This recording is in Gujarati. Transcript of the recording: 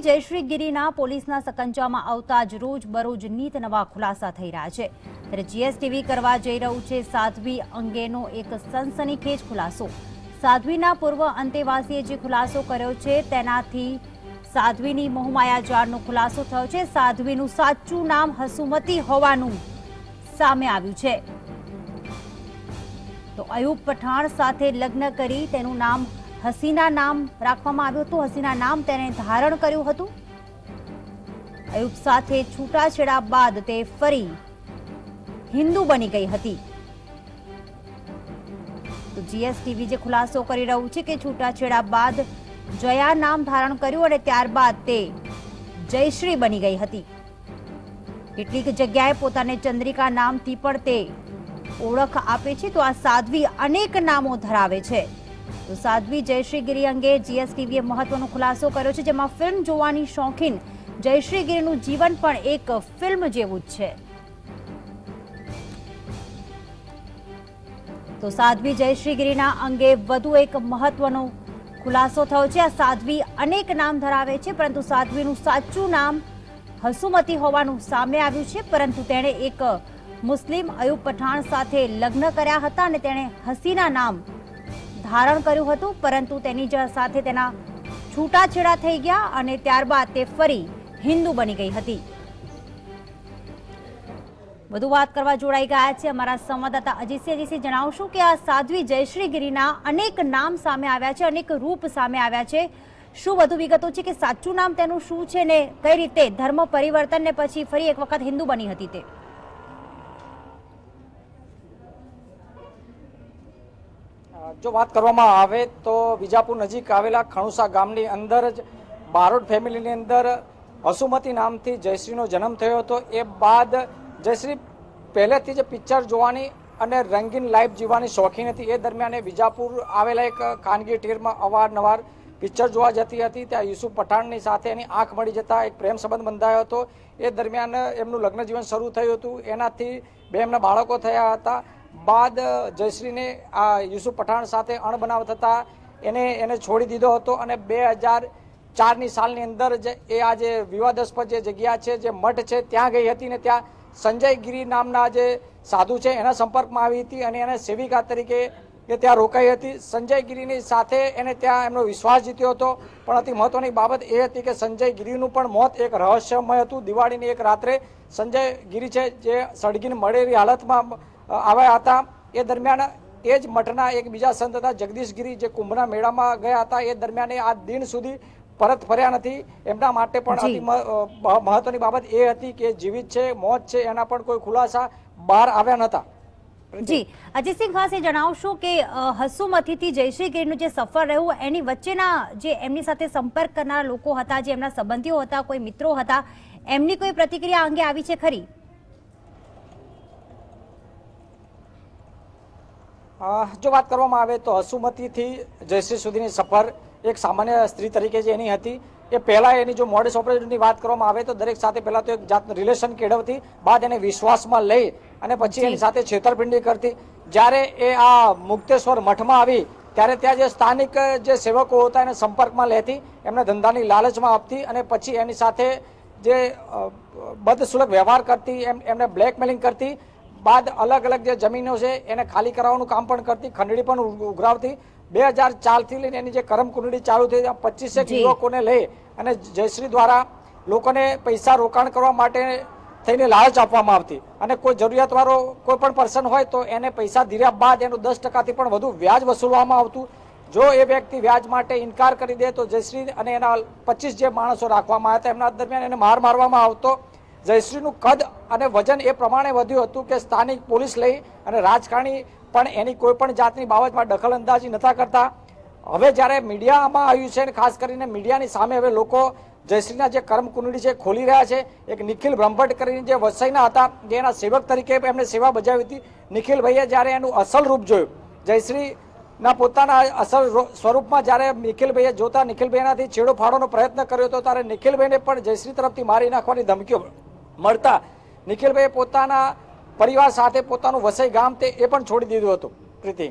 જયશ્રી ગિરીના પોલીસના સકંજામાં આવતા જ રોજ નીત નવા ખુલાસા થઈ રહ્યા છે। ત્યારે જીએસટીવી કરવા જઈ રહ્યું છે સાધ્વી અંગેનો એક સનસનીખેજ ખુલાસો। સાધ્વીના પૂર્વ અંતેવાસીએ જે ખુલાસો કર્યો છે તેનાથી સાધ્વીની મોહમાયા જાળનો ખુલાસો થયો છે। સાધ્વીનું સાચું નામ હસુમતી હોવાનું સામે આવ્યું છે। તો અયુબ પઠાણ સાથે લગ્ન કરી તેનું નામ હસીના નામ રાખવામાં આવ્યું હતું। હસીના નામ તેને ધારણ કર્યું હતું। અયુબ સાથે છૂટાછેડા બાદ તે ફરી હિન્દુ બની ગઈ હતી। તો જીએસટીવી જે ખુલાસો કરી રહ્યું છે કે છૂટાછેડા બાદ જયા નામ ધારણ કર્યું અને ત્યારબાદ તે જયશ્રી બની ગઈ હતી। કેટલીક જગ્યાએ પોતાને ચંદ્રિકા નામથી પણ તે ઓળખ આપે છે। તો આ સાધ્વી અનેક નામો ધરાવે છે। તો સાધ્વી જયશ્રી ગિરી અંગે જીએસટીવીએ મહત્વનો ખુલાસો કર્યો છે, જેમાં ફિલ્મ જોવાની શોખીન જયશ્રી ગિરીનું જીવન પણ એક ફિલ્મ જેવું જ છે। તો સાધ્વી જયશ્રી ગિરીના અંગે વધુ એક મહત્વનો ખુલાસો થયો છે। આ સાધ્વી અનેક નામ ધરાવે છે, પરંતુ સાધ્વીનું સાચું નામ હસુમતી હોવાનું સામે આવ્યું છે। પરંતુ તેણે એક મુસ્લિમ અયુબ પઠાણ સાથે લગ્ન કર્યા હતા અને તેણે હસીના નામ ધારણ કર્યું હતું, પરંતુ તેની સાથે તેના છૂટાછેડા થઈ ગયા અને ત્યારબાદ તે ફરી હિન્દુ બની ગઈ હતી। વધુ વાત કરવા જોડાઈ ગયા છે અમારા સંવાદદાતા અજીતસિંહ। જણાવશું કે આ સાધ્વી જયશ્રી ગિરીના અનેક નામ સામે આવ્યા છે, અનેક રૂપ સામે આવ્યા છે। શું વધુ વિગતો છે કે સાચું નામ તેનું શું છે ને કઈ રીતે ધર્મ પરિવર્તન ને પછી ફરી એક વખત હિન્દુ બની હતી તે? જો વાત કરવામાં આવે તો વિજાપુર નજીક આવેલા ખણુસા ગામની અંદર જ બારોટ ફેમિલીની અંદર હસુમતી નામથી જયશ્રીનો જન્મ થયો હતો। એ બાદ જયશ્રી પહેલેથી જ પિક્ચર જોવાની અને રંગીન લાઈફ જીવવાની શોખીન હતી। એ દરમિયાન વિજાપુર આવેલા એક ખાનગી થિયેટરમાં અવારનવાર પિક્ચર જોવા જતી હતી। ત્યાં યુસુફ પઠાણની સાથે એની આંખ મળી જતા એક પ્રેમ સંબંધ બંધાયો હતો। એ દરમિયાન એમનું લગ્ન જીવન શરૂ થયું હતું। એનાથી બે એમના બાળકો થયા હતા। બાદ જયશ્રીને આ યુસુફ પઠાણ સાથે અણબનાવ થતા એને છોડી દીધો હતો અને 2004ની સાલની અંદર જ એ આ જે વિવાદાસ્પદ જે જગ્યા છે, જે મઠ છે, ત્યાં ગઈ હતી ને ત્યાં સંજય ગિરી નામના જે સાધુ છે એના સંપર્કમાં આવી હતી અને એને સેવિકા તરીકે એ ત્યાં રોકાઈ હતી। સંજય ગિરીની સાથે એને ત્યાં એમનો વિશ્વાસ જીત્યો હતો। પણ અતિ મહત્વની બાબત એ હતી કે સંજય ગિરીનું પણ મોત એક રહસ્યમય હતું। દિવાળીની એક રાત્રે સંજય ગિરી છે જે સળગીને મળેલી હાલતમાં આવ્યા હતા। એ દરમિયાન એ જ મઠના એક બીજા સંત હતા જગદીશ ગિરી, જે કુંભના મેળામાં ગયા હતા। એ દરમિયાન આ દિન સુધી પરત ફર્યા નથી। એમના માટે પણ અતિ મહત્વની બાબત એ હતી કે જીવિત છે, મોત છે, એના પણ કોઈ ખુલાસા બહાર આવ્યા નહોતા। જી અજીતસિંહ, ખાસ એ જણાવશું કે હસુમતીથી જયશ્રી ગિરીનું જે સફર રહ્યું એની વચ્ચેના જે એમની સાથે સંપર્ક કરનારા લોકો હતા, જે એમના સંબંધીઓ હતા, કોઈ મિત્રો હતા, એમની કોઈ પ્રતિક્રિયા અંગે આવી છે ખરી? જો વાત કરવામાં આવે તો હસુમતીથી જયશ્રી સુધીની સફર એક સામાન્ય સ્ત્રી તરીકે જે એની હતી, એ પહેલાં એની જો મોડસ ઓપરેશનની વાત કરવામાં આવે તો દરેક સાથે પહેલાં તો એક જાતનું રિલેશન કેળવતી, બાદ એને વિશ્વાસમાં લઈ અને પછી એની સાથે છેતરપિંડી કરતી। જ્યારે એ આ મુક્તેશ્વર મઠમાં આવી ત્યારે ત્યાં જે સ્થાનિક જે સેવકો હતા એને સંપર્કમાં લેતી, એમને ધંધાની લાલચમાં આપતી અને પછી એની સાથે જે બદસુલક વ્યવહાર કરતી, એમને બ્લેકમેલિંગ કરતી। બાદ અલગ અલગ જે જમીનો છે એને ખાલી કરાવવાનું કામ પણ કરતી, ખંડણી પણ ઉઘરાવતી। 2004થી લઈને એની જે કરમ કુંડળી ચાલુ થઈ, 25 યુવકોને લઈ અને જયશ્રી દ્વારા લોકોને પૈસા રોકાણ કરવા માટે થઈને લાલચ આપવામાં આવતી અને કોઈ જરૂરિયાતવાળો કોઈ પણ પર્સન હોય તો એને પૈસા ધીર્યા બાદ એનું 10%થી પણ વધુ વ્યાજ વસૂલવામાં આવતું। જો એ વ્યક્તિ વ્યાજ માટે ઇનકાર કરી દે તો જયશ્રી અને એના 25 જે માણસો રાખવામાં આવ્યા હતા એમના દરમિયાન એને મારવામાં આવતો। જયશ્રીનું કદ અને વજન એ પ્રમાણે વધ્યું હતું કે સ્થાનિક પોલીસ લઈ અને રાજકારણી પણ એની કોઈ પણ જાતની બાબતમાં દખલ અંદાજી નહોતા કરતા। હવે જ્યારે મીડિયામાં આવ્યું છે અને ખાસ કરીને મીડિયાની સામે હવે લોકો જયશ્રીના જે કર્મ કુંડળી છે ખોલી રહ્યા છે। એક નિખિલ બ્રહ્મભટ્ટ કરીને જે વસઈના હતા, જે એના સેવક તરીકે એમને સેવા બજાવી હતી, નિખિલભાઈએ જ્યારે એનું અસલ રૂપ જોયું, જયશ્રીના પોતાના અસલ સ્વરૂપમાં જ્યારે નિખિલભાઈએ જોતા નિખિલભાઈનાથી છેડો ફાડવાનો પ્રયત્ન કર્યો હતો, ત્યારે નિખિલભાઈને પણ જયશ્રી તરફથી મારી નાખવાની ધમકીઓ મળતા નિખિલભાઈએ પોતાના પરિવાર સાથે પોતાનું વસઈ ગામ તે એ પણ છોડી દીધું હતું। પ્રીતિ।